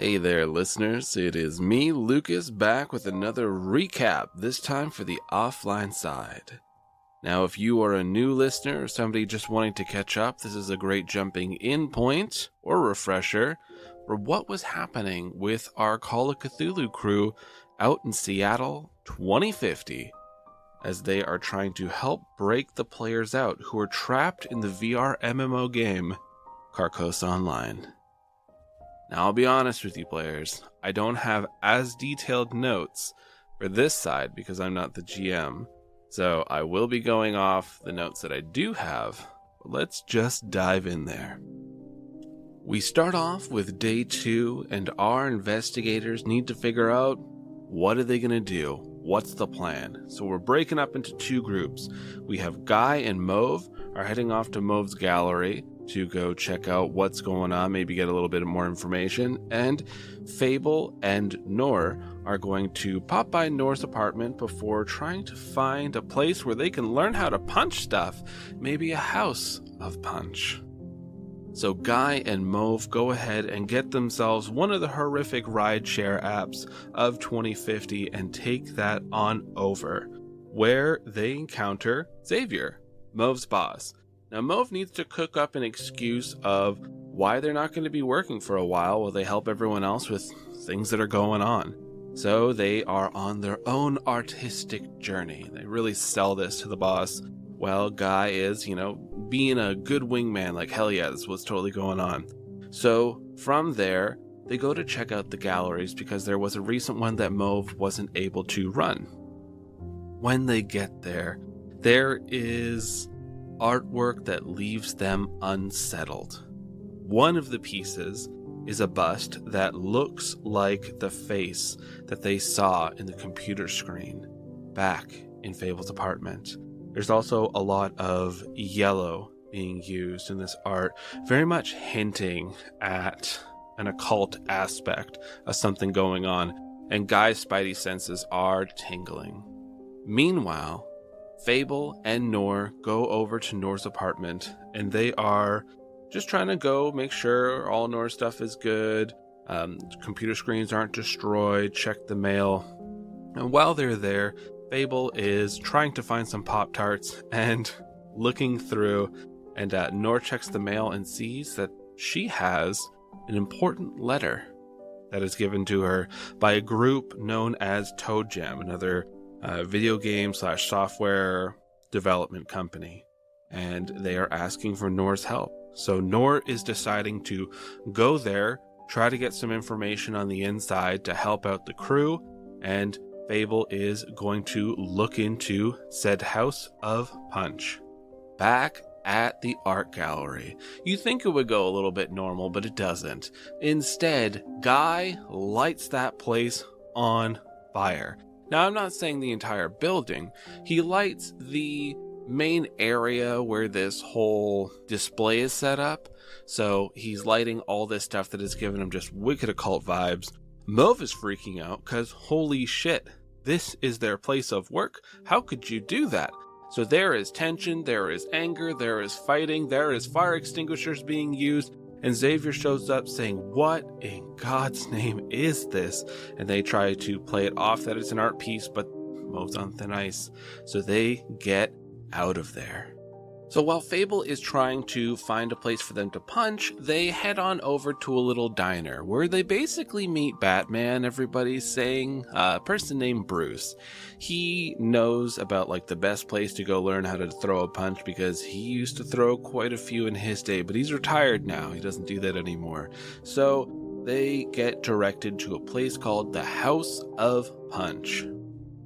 Hey there, listeners. It is me, Lucas, back with another recap, this time for the offline side. Now, if you are a new listener or somebody just wanting to catch up, this is a great jumping in point or refresher for what was happening with our Call of Cthulhu crew out in Seattle 2050, as they are trying to help break the players out who are trapped in the VR MMO game Carcosa Online. Now, I'll be honest with you players, I don't have as detailed notes for this side because I'm not the GM, so I will be going off the notes that I do have, but let's just dive in there. We start off with day 2, and our investigators need to figure out what are they going to do, what's the plan. So we're breaking up into 2 groups. We have Guy and Mauve are heading off to Mauve's gallery to go check out what's going on, maybe get a little bit more information, and Fable and Nor are going to pop by Nor's apartment before trying to find a place where they can learn how to punch stuff, maybe a house of punch. So Guy and Mauve go ahead and get themselves one of the horrific rideshare apps of 2050 and take that on over, where they encounter Xavier, Mauve's boss. Now, Mauve needs to cook up an excuse of why they're not going to be working for a while they help everyone else with things that are going on. So they are on their own artistic journey. They really sell this to the boss. Well, Guy is, being a good wingman, like hell yeah, this is what's totally going on. So from there, they go to check out the galleries because there was a recent one that Mauve wasn't able to run. When they get there, there is artwork that leaves them unsettled. One of the pieces is a bust that looks like the face that they saw in the computer screen back in Fable's apartment. There's also a lot of yellow being used in this art, very much hinting at an occult aspect of something going on, and Guy's spidey senses are tingling. Meanwhile, Fable and Nor go over to Nor's apartment, and they are just trying to go make sure all Nor's stuff is good, computer screens aren't destroyed, check the mail. And while they're there, Fable is trying to find some Pop-Tarts and looking through, and Nor checks the mail and sees that she has an important letter that is given to her by a group known as Toad Jam, another video game / software development company, and they are asking for Nor's help. So Nor is deciding to go there, try to get some information on the inside to help out the crew, and Fable is going to look into said House of Punch. Back at the art gallery, you think it would go a little bit normal, but it doesn't. Instead, Guy lights that place on fire. Now, I'm not saying the entire building. He lights the main area where this whole display is set up. So he's lighting all this stuff that is giving him just wicked occult vibes. Mauve is freaking out because holy shit, this is their place of work. How could you do that? So there is tension, there is anger, there is fighting, there is fire extinguishers being used. And Xavier shows up saying, what in God's name is this? And they try to play it off that it's an art piece, but Mauve's on thin ice. So they get out of there. So while Fable is trying to find a place for them to punch, they head on over to a little diner where they basically meet Batman, everybody's saying, a person named Bruce. He knows about the best place to go learn how to throw a punch because he used to throw quite a few in his day, but he's retired now. He doesn't do that anymore. So they get directed to a place called the House of Punch.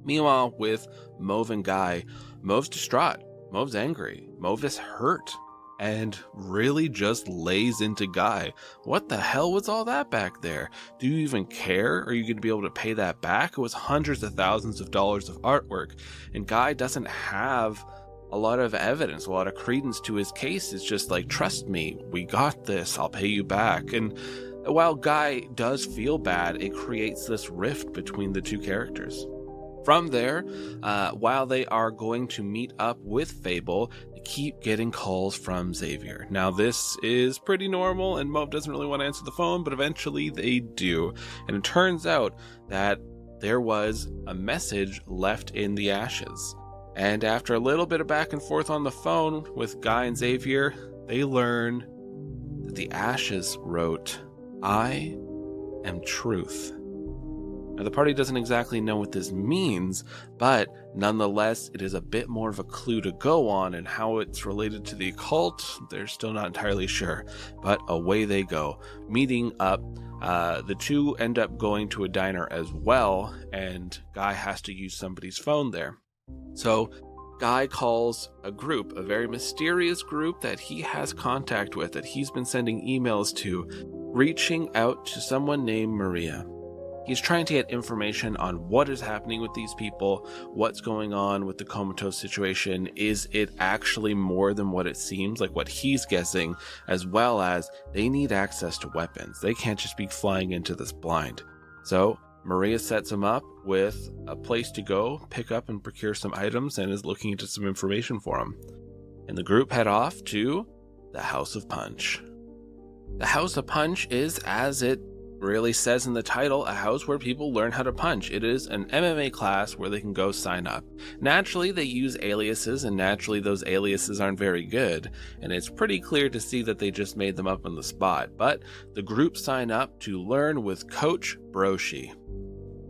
Meanwhile, with Mauve and Guy, Mauve's distraught. Mauve's angry. Mauve is hurt and really just lays into Guy. What the hell was all that back there? Do you even care? Are you going to be able to pay that back? It was hundreds of thousands of dollars of artwork, and Guy doesn't have a lot of evidence, a lot of credence to his case. It's just trust me, we got this, I'll pay you back. And while Guy does feel bad, it creates this rift between the two characters. From there, while they are going to meet up with Fable, they keep getting calls from Xavier. Now, this is pretty normal, and Mauve doesn't really want to answer the phone, but eventually they do. And it turns out that there was a message left in the ashes. And after a little bit of back and forth on the phone with Guy and Xavier, they learn that the ashes wrote, "I am truth." Now, the party doesn't exactly know what this means, but nonetheless, it is a bit more of a clue to go on, and how it's related to the occult, they're still not entirely sure. But away they go, meeting up. The two end up going to a diner as well, and Guy has to use somebody's phone there. So Guy calls a group, a very mysterious group that he has contact with, that he's been sending emails to, reaching out to someone named Maria. He's trying to get information on what is happening with these people, what's going on with the comatose situation. Is it actually more than what it seems, like what he's guessing, as well as they need access to weapons. They can't just be flying into this blind. So Maria sets him up with a place to go, pick up and procure some items, and is looking into some information for him. And the group head off to the House of Punch. The House of Punch is, as it really says in the title, a house where people learn how to punch. It is an MMA class where they can go sign up. Naturally, they use aliases, and naturally those aliases aren't very good, and it's pretty clear to see that they just made them up on the spot. But the group sign up to learn with Coach Broshi.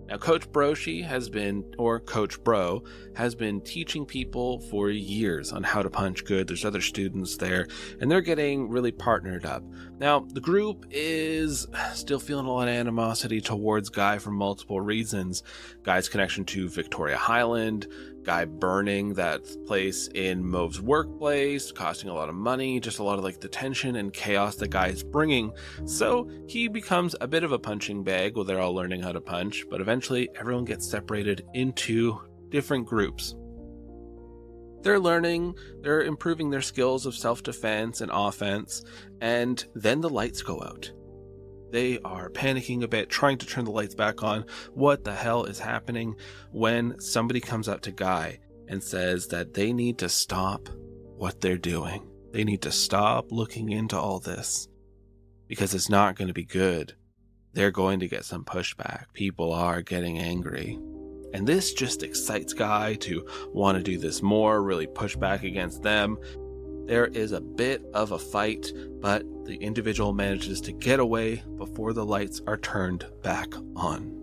Now, Coach Broshi has been, or Coach Bro, has been teaching people for years on how to punch good. There's other students there, and they're getting really partnered up. Now, the group is still feeling a lot of animosity towards Guy for multiple reasons. Guy's connection to Victoria Highland, Guy burning that place in Mauve's workplace, costing a lot of money, just a lot of the tension and chaos that Guy is bringing. So he becomes a bit of a punching bag while they're all learning how to punch, but eventually everyone gets separated into different groups. They're learning, they're improving their skills of self-defense and offense, and then the lights go out. They are panicking a bit, trying to turn the lights back on. What the hell is happening? When somebody comes up to Guy and says that they need to stop what they're doing. They need to stop looking into all this, because it's not going to be good. They're going to get some pushback. People are getting angry. And this just excites Guy to want to do this more, really push back against them. There is a bit of a fight, but the individual manages to get away before the lights are turned back on.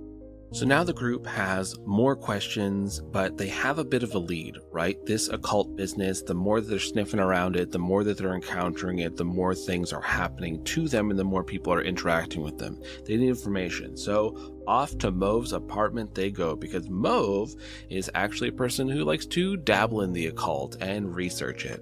So now the group has more questions, but they have a bit of a lead, right? This occult business, the more that they're sniffing around it, the more that they're encountering it, the more things are happening to them, and the more people are interacting with them. They need information. So off to Mauve's apartment they go, because Mauve is actually a person who likes to dabble in the occult and research it.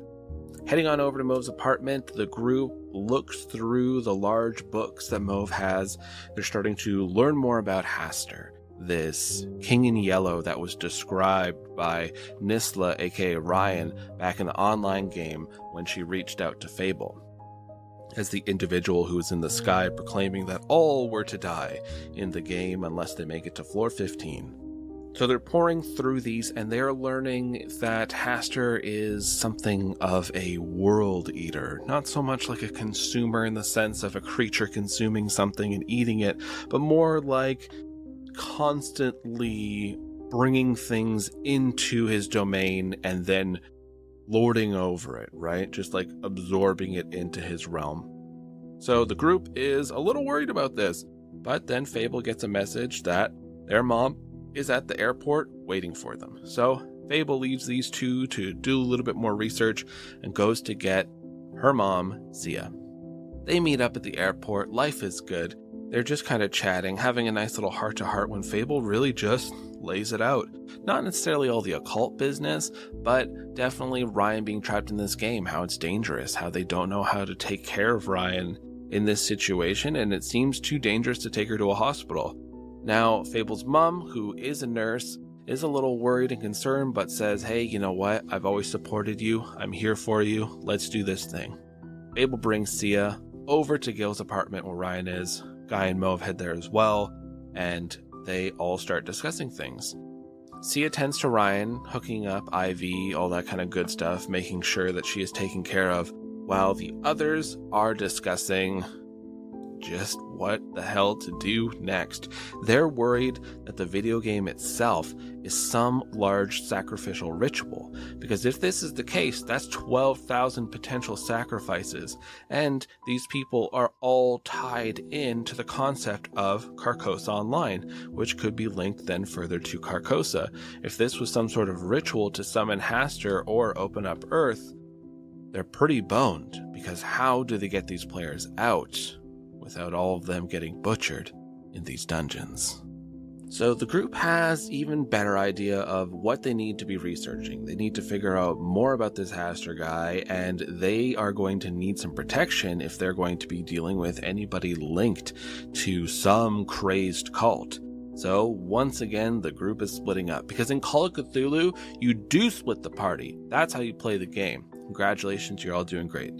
Heading on over to Mauve's apartment, the group looks through the large books that Mauve has. They're starting to learn more about Haster, this king in yellow that was described by Nisla, aka Ryan, back in the online game when she reached out to Fable, as the individual who is in the sky proclaiming that all were to die in the game unless they make it to floor 15. So they're pouring through these, and they're learning that Haster is something of a world eater. Not so much like a consumer in the sense of a creature consuming something and eating it, but more like constantly bringing things into his domain and then lording over it, right? Just like absorbing it into his realm. So the group is a little worried about this, but then Fable gets a message that their mom is at the airport waiting for them. So Fable leaves these two to do a little bit more research and goes to get her mom, Zia. They meet up at the airport. Life is good. They're just kind of chatting, having a nice little heart-to-heart when Fable really just lays it out. Not necessarily all the occult business, but definitely Ryan being trapped in this game, how it's dangerous, how they don't know how to take care of Ryan in this situation, and it seems too dangerous to take her to a hospital. Now, Fable's mom, who is a nurse, is a little worried and concerned, but says, hey, you know what? I've always supported you. I'm here for you. Let's do this thing. Fable brings Sia over to Gil's apartment where Ryan is. Guy and Mauve head there as well, and they all start discussing things. Sia tends to Ryan, hooking up Ivy, all that kind of good stuff, making sure that she is taken care of, while the others are discussing just what the hell to do next. They're worried that the video game itself is some large sacrificial ritual, because if this is the case, that's 12,000 potential sacrifices, and these people are all tied into the concept of Carcosa Online, which could be linked then further to Carcosa. If this was some sort of ritual to summon Hastur or open up Earth, they're pretty boned, because how do they get these players out without all of them getting butchered in these dungeons? So the group has even better idea of what they need to be researching. They need to figure out more about this Hastur guy, and they are going to need some protection if they're going to be dealing with anybody linked to some crazed cult. So once again, the group is splitting up, because in Call of Cthulhu, you do split the party. That's how you play the game. Congratulations, you're all doing great.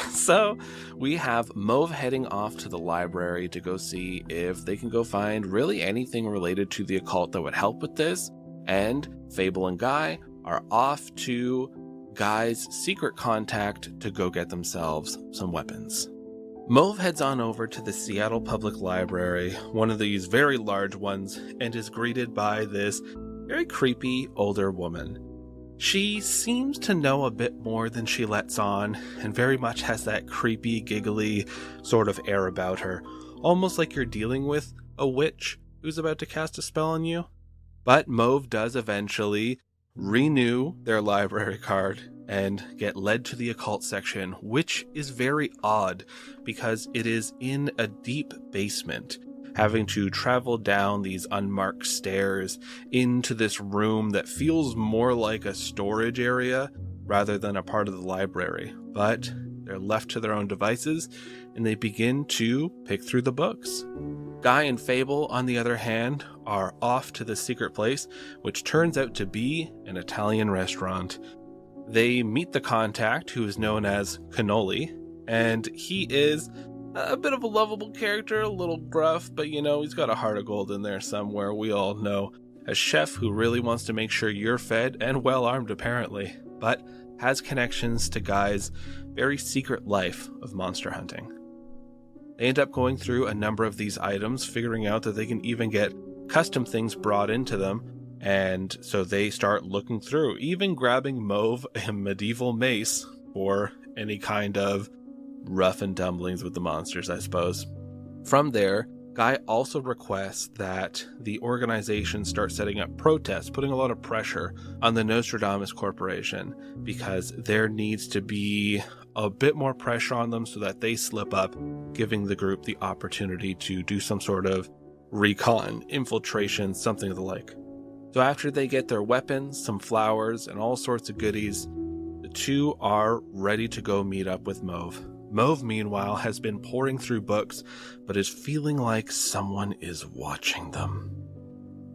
So we have Mauve heading off to the library to go see if they can go find really anything related to the occult that would help with this. And Fable and Guy are off to Guy's secret contact to go get themselves some weapons. Mauve heads on over to the Seattle Public Library, one of these very large ones, and is greeted by this very creepy older woman. She seems to know a bit more than she lets on, and very much has that creepy, giggly sort of air about her, almost like you're dealing with a witch who's about to cast a spell on you. But Mauve does eventually renew their library card and get led to the occult section, which is very odd because it is in a deep basement, having to travel down these unmarked stairs into this room that feels more like a storage area rather than a part of the library. But they're left to their own devices, and they begin to pick through the books. Guy and Fable, on the other hand, are off to the secret place, which turns out to be an Italian restaurant. They meet the contact, who is known as Cannoli, and he is a bit of a lovable character, a little gruff, but he's got a heart of gold in there somewhere, we all know. A chef who really wants to make sure you're fed and well armed, apparently, but has connections to Guy's very secret life of monster hunting. They end up going through a number of these items, figuring out that they can even get custom things brought into them, and so they start looking through, even grabbing Mauve a medieval mace for any kind of rough and tumblings with the monsters, I suppose. From there, Guy also requests that the organization start setting up protests, putting a lot of pressure on the Nostradamus Corporation, because there needs to be a bit more pressure on them so that they slip up, giving the group the opportunity to do some sort of recon, infiltration, something of the like. So after they get their weapons, some flowers, and all sorts of goodies, the two are ready to go meet up with Mauve. Mauve, meanwhile, has been poring through books, but is feeling like someone is watching them.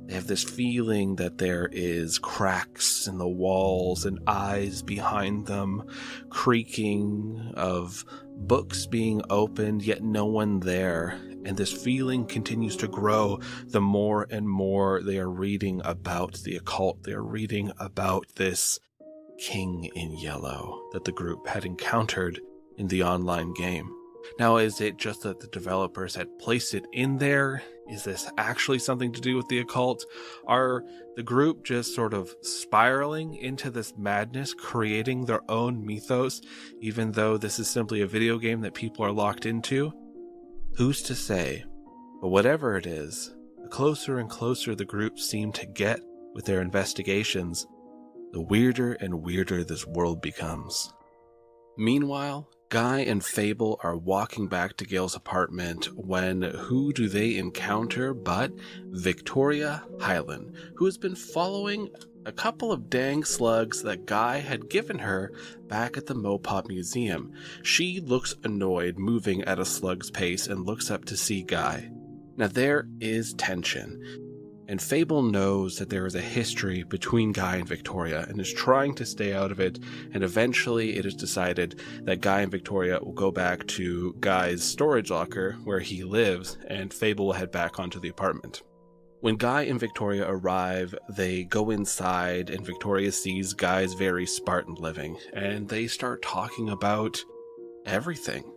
They have this feeling that there is cracks in the walls and eyes behind them, creaking of books being opened, yet no one there. And this feeling continues to grow the more and more they are reading about the occult. They are reading about this king in yellow that the group had encountered in the online game. Now, is it just that the developers had placed it in there? Is this actually something to do with the occult? Are the group just sort of spiraling into this madness, creating their own mythos, even though this is simply a video game that people are locked into? Who's to say? But whatever it is, the closer and closer the group seem to get with their investigations, the weirder and weirder this world becomes. Meanwhile, Guy and Fable are walking back to Gail's apartment when who do they encounter but Victoria Hyland, who has been following a couple of dang slugs that Guy had given her back at the Mopop Museum. She looks annoyed, moving at a slug's pace, and looks up to see Guy. Now there is tension, and Fable knows that there is a history between Guy and Victoria and is trying to stay out of it, and eventually it is decided that Guy and Victoria will go back to Guy's storage locker where he lives, and Fable will head back onto the apartment. When Guy and Victoria arrive, they go inside, and Victoria sees Guy's very Spartan living, and they start talking about everything.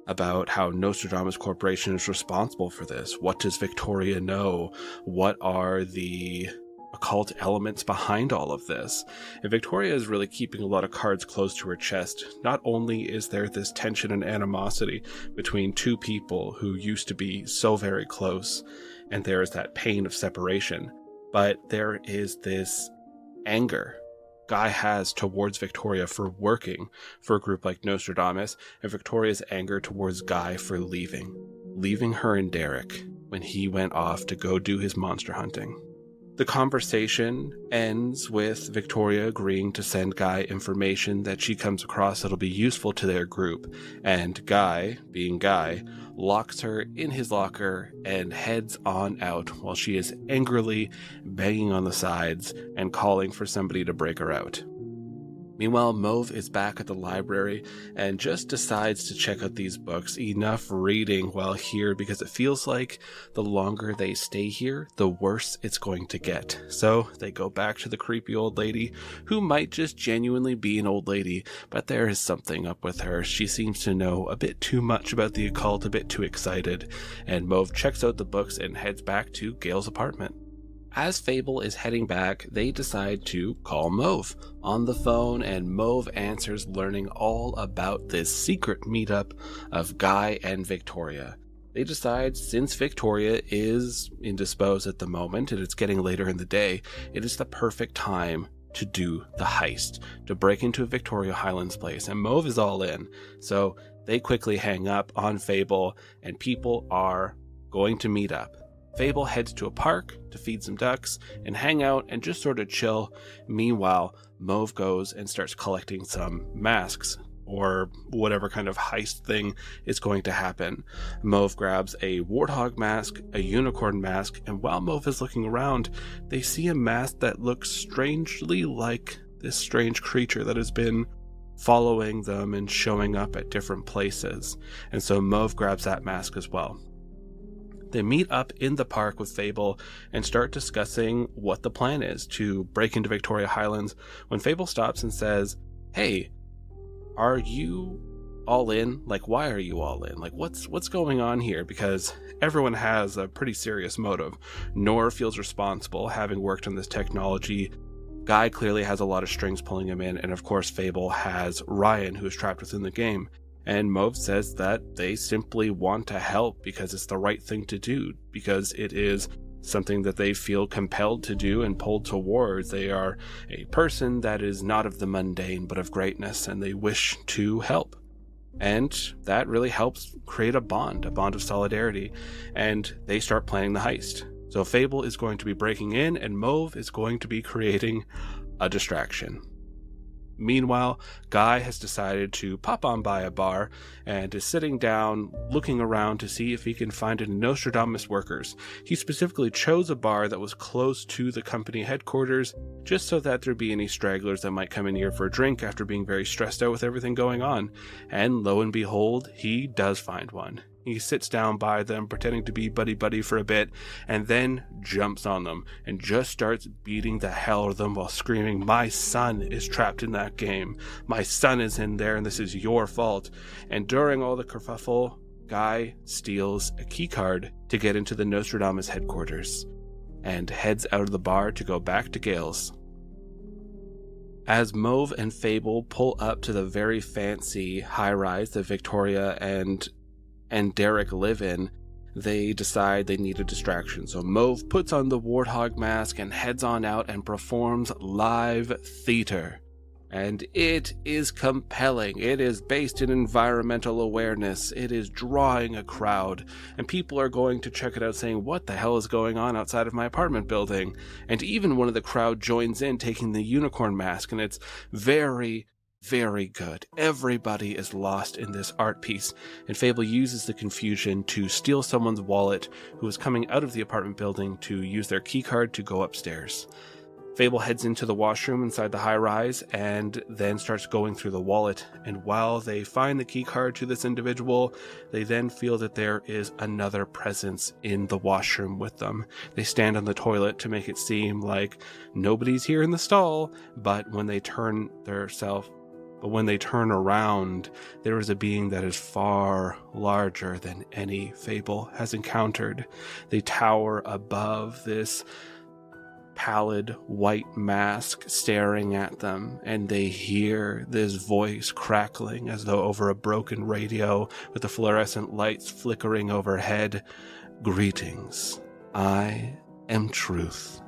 About how Nostradamus Corporation is responsible for this. What does Victoria know? What are the occult elements behind all of this? And Victoria is really keeping a lot of cards close to her chest. Not only is there this tension and animosity between two people who used to be so very close, and there is that pain of separation, but there is this anger Guy has towards Victoria for working for a group like Nostradamus, and Victoria's anger towards Guy for leaving her and Derek when he went off to go do his monster hunting. The conversation ends with Victoria agreeing to send Guy information that she comes across that'll be useful to their group, and Guy, being Guy, locks her in his locker and heads on out while she is angrily banging on the sides and calling for somebody to break her out. Meanwhile, Mauve is back at the library and just decides to check out these books. Enough reading while here, because it feels like the longer they stay here, the worse it's going to get. So they go back to the creepy old lady, who might just genuinely be an old lady, but there is something up with her. She seems to know a bit too much about the occult, a bit too excited, and Mauve checks out the books and heads back to Gail's apartment. As Fable is heading back, they decide to call Mauve on the phone, and Mauve answers, learning all about this secret meetup of Guy and Victoria. They decide, since Victoria is indisposed at the moment and it's getting later in the day, it is the perfect time to do the heist, to break into Victoria Highlands place, and Mauve is all in. So they quickly hang up on Fable, and people are going to meet up. Fable heads to a park to feed some ducks and hang out and just sort of chill. Meanwhile, Mauve goes and starts collecting some masks, or whatever kind of heist thing is going to happen. Mauve grabs a warthog mask, a unicorn mask, and while Mauve is looking around, they see a mask that looks strangely like this strange creature that has been following them and showing up at different places. And so Mauve grabs that mask as well. They meet up in the park with Fable and start discussing what the plan is to break into Victoria Highlands, when Fable stops and says, "Hey, are you all in? Like, why are you all in? Like, what's going on here?" Because everyone has a pretty serious motive. Nor feels responsible, having worked on this technology. Guy clearly has a lot of strings pulling him in, and of course Fable has Ryan, who is trapped within the game. And Mauve says that they simply want to help because it's the right thing to do, because it is something that they feel compelled to do and pulled towards. They are a person that is not of the mundane, but of greatness, and they wish to help. And that really helps create a bond of solidarity, and they start planning the heist. So Fable is going to be breaking in, and Mauve is going to be creating a distraction. Meanwhile, Guy has decided to pop on by a bar and is sitting down, looking around to see if he can find any Nostradamus workers. He specifically chose a bar that was close to the company headquarters, just so that there'd be any stragglers that might come in here for a drink after being very stressed out with everything going on. And lo and behold, he does find one. He sits down by them, pretending to be buddy-buddy for a bit, and then jumps on them and just starts beating the hell out of them while screaming, "My son is trapped in that game. My son is in there, and this is your fault." And during all the kerfuffle, Guy steals a keycard to get into the Nostradamus headquarters and heads out of the bar to go back to Gale's. As Mauve and Fable pull up to the very fancy high-rise that Victoria and Derek live in, they decide they need a distraction. So Mauve puts on the warthog mask and heads on out and performs live theater. And it is compelling. It is based in environmental awareness. It is drawing a crowd. And people are going to check it out saying, "What the hell is going on outside of my apartment building?" And even one of the crowd joins in, taking the unicorn mask. And it's very, very good. Everybody is lost in this art piece, and Fable uses the confusion to steal someone's wallet who is coming out of the apartment building to use their keycard to go upstairs. Fable heads into the washroom inside the high-rise and then starts going through the wallet. And while they find the key card to this individual, they then feel that there is another presence in the washroom with them. They stand on the toilet to make it seem like nobody's here in the stall, but when they turn around, there is a being that is far larger than any Fable has encountered. They tower above this pallid white mask staring at them, and they hear this voice crackling as though over a broken radio with the fluorescent lights flickering overhead. "Greetings, I am Truth."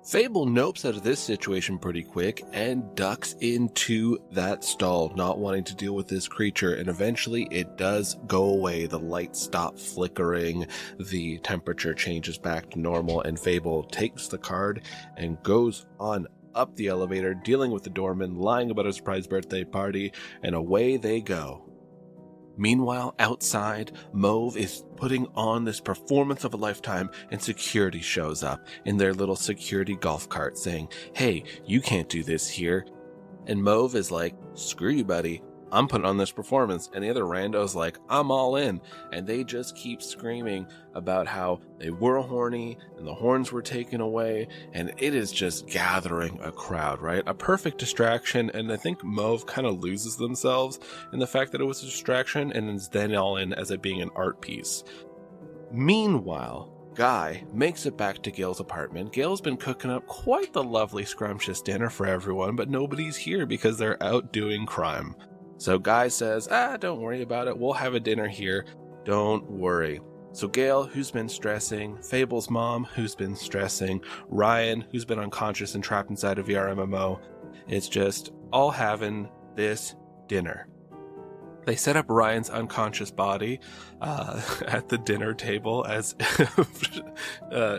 Fable nopes out of this situation pretty quick and ducks into that stall, not wanting to deal with this creature, and eventually it does go away. The lights stop flickering, the temperature changes back to normal, and Fable takes the card and goes on up the elevator, dealing with the doorman, lying about a surprise birthday party, and away they go. Meanwhile, outside, Mauve is putting on this performance of a lifetime, and security shows up in their little security golf cart saying, "Hey, you can't do this here." And Mauve is like, "Screw you, buddy. I'm putting on this performance." And the other rando's like, "I'm all in." And they just keep screaming about how they were horny and the horns were taken away. And it is just gathering a crowd, right? A perfect distraction. And I think Mauve kind of loses themselves in the fact that it was a distraction and is then all in as it being an art piece. Meanwhile, Guy makes it back to Gail's apartment. Gail's been cooking up quite the lovely scrumptious dinner for everyone, but nobody's here because they're out doing crime. So Guy says, "Don't worry about it. We'll have a dinner here. Don't worry." So Gail, who's been stressing, Fable's mom, who's been stressing, Ryan, who's been unconscious and trapped inside a VR MMO, it's just all having this dinner. They set up Ryan's unconscious body at the dinner table as if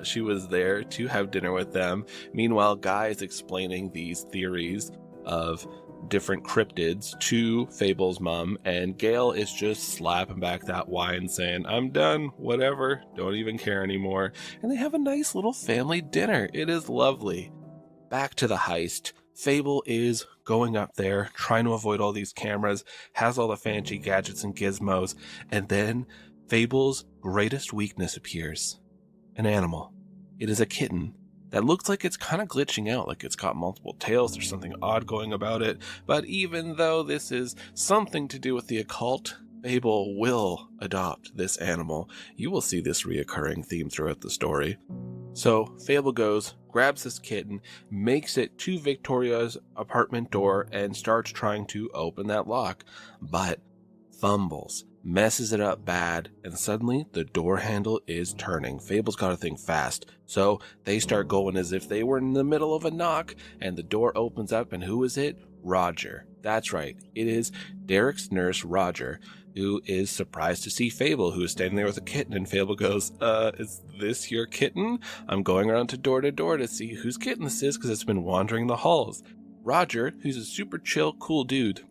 she was there to have dinner with them. Meanwhile, Guy is explaining these theories of different cryptids to Fable's mom, and Gail is just slapping back that wine saying, "I'm done, whatever, don't even care anymore." And they have a nice little family dinner. It is lovely. Back to the heist. Fable is going up there, trying to avoid all these cameras, has all the fancy gadgets and gizmos, and then Fable's greatest weakness appears. An animal. It is a kitten that looks like it's kind of glitching out, like it's got multiple tails. There's something odd going about it. But even though this is something to do with the occult, Fable will adopt this animal. You will see this reoccurring theme throughout the story. So Fable goes, grabs this kitten, makes it to Victoria's apartment door, and starts trying to open that lock, but fumbles, messes it up bad, and suddenly the door handle is turning. Fable's got to think fast, so they start going as if they were in the middle of a knock, and the door opens up, and who is it? Roger. That's right, it is Derek's nurse, Roger, who is surprised to see Fable, who is standing there with a kitten, and Fable goes, "Is this your kitten? I'm going around to door to see whose kitten this is, because it's been wandering the halls." Roger, who's a super chill, cool dude,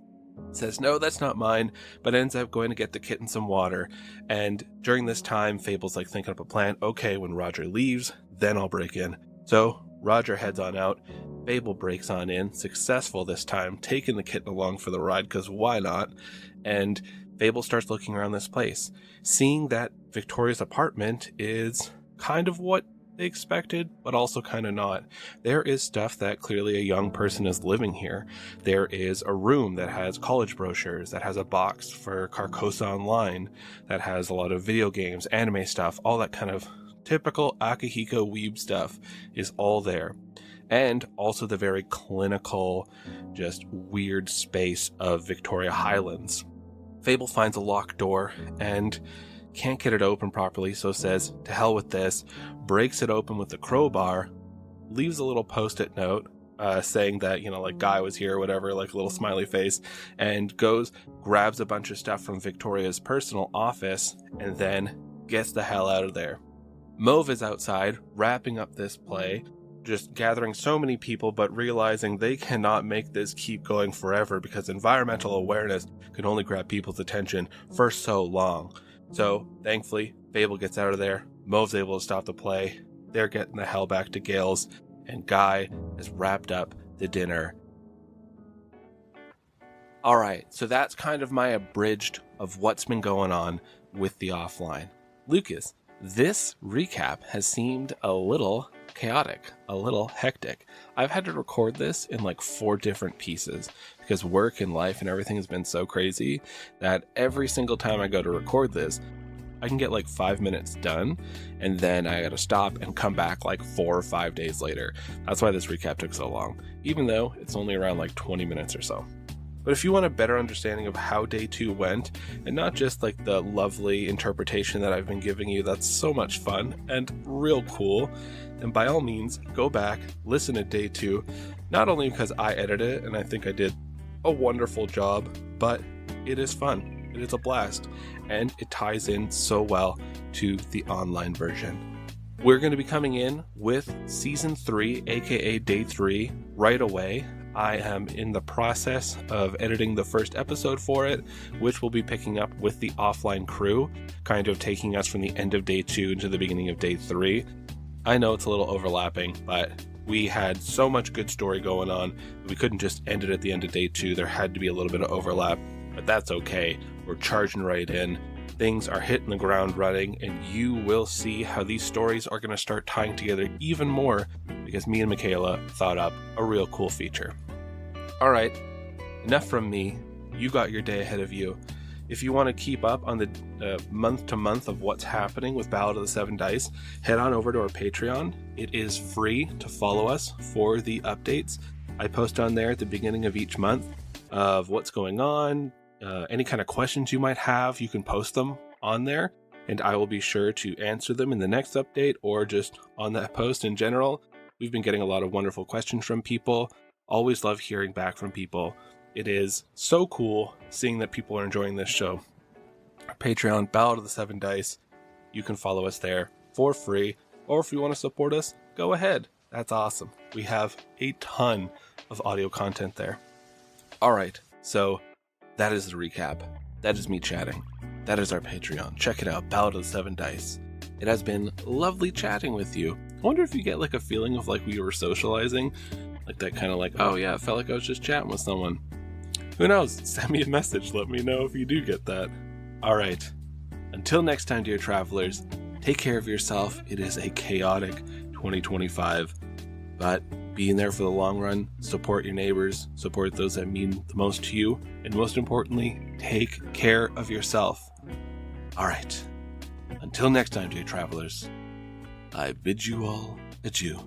says, "No, that's not mine," but ends up going to get the kitten some water. And during this time, Fable's like thinking up a plan. Okay, when Roger leaves, then I'll break in. So Roger heads on out. Fable breaks on in, successful this time, taking the kitten along for the ride, because why not? And Fable starts looking around this place, seeing that Victoria's apartment is kind of what they expected, but also kind of not. There is stuff that clearly a young person is living here. There is a room that has college brochures, that has a box for Carcosa Online, that has a lot of video games, anime stuff, all that kind of typical Akihiko weeb stuff is all there. And also the very clinical, just weird space of Victoria Highlands. Fable finds a locked door and can't get it open properly, so says, "To hell with this," breaks it open with the crowbar, leaves a little post-it note saying that, like Guy was here or whatever, like a little smiley face, and goes, grabs a bunch of stuff from Victoria's personal office, and then gets the hell out of there. Mauve is outside, wrapping up this play, just gathering so many people, but realizing they cannot make this keep going forever because environmental awareness can only grab people's attention for so long. So, thankfully, Fable gets out of there. Mauve's able to stop the play. They're getting the hell back to Gale's. and Guy has wrapped up the dinner. Alright, so that's kind of my abridged of what's been going on with the offline. Lucas, this recap has seemed a little chaotic, a little hectic. I've had to record this in like 4 different pieces because work and life and everything has been so crazy that every single time I go to record this, I can get like 5 minutes done and then I gotta stop and come back like 4 or 5 days later. That's why this recap took so long, even though it's only around like 20 minutes or so. But if you want a better understanding of how day 2 went, and not just like the lovely interpretation that I've been giving you that's so much fun and real cool, then by all means, go back, listen to day 2, not only because I edited it and I think I did a wonderful job, but it is fun, it is a blast, and it ties in so well to the online version. We're going to be coming in with Season 3, aka Day 3, right away. I am in the process of editing the first episode for it, which will be picking up with the offline crew, kind of taking us from the end of day 2 into the beginning of day 3. I know it's a little overlapping, but we had so much good story going on that we couldn't just end it at the end of day 2. There had to be a little bit of overlap, but that's okay. We're charging right in. Things are hitting the ground running, and you will see how these stories are going to start tying together even more because me and Michaël thought up a real cool feature. Alright, enough from me. You got your day ahead of you. If you want to keep up on the month to month of what's happening with Ballad of the 7 Dice, head on over to our Patreon. It is free to follow us for the updates. I post on there at the beginning of each month of what's going on. Any kind of questions you might have, you can post them on there, and I will be sure to answer them in the next update or just on that post in general. We've been getting a lot of wonderful questions from people. Always love hearing back from people. It is so cool seeing that people are enjoying this show. Our Patreon, Ballad of the 7 Dice. You can follow us there for free, or if you want to support us, go ahead. That's awesome. We have a ton of audio content there. Alright, so that is the recap. That is me chatting. That is our Patreon. Check it out, Ballad of the 7 Dice. It has been lovely chatting with you. I wonder if you get like a feeling of like we were socializing. Like that kind of like, oh yeah, it felt like I was just chatting with someone. Who knows? Send me a message. Let me know if you do get that. Alright. Until next time, dear travelers, take care of yourself. It is a chaotic 2025. But be in there for the long run. Support your neighbors. Support those that mean the most to you. And most importantly, take care of yourself. Alright. Until next time, dear travelers, I bid you all adieu.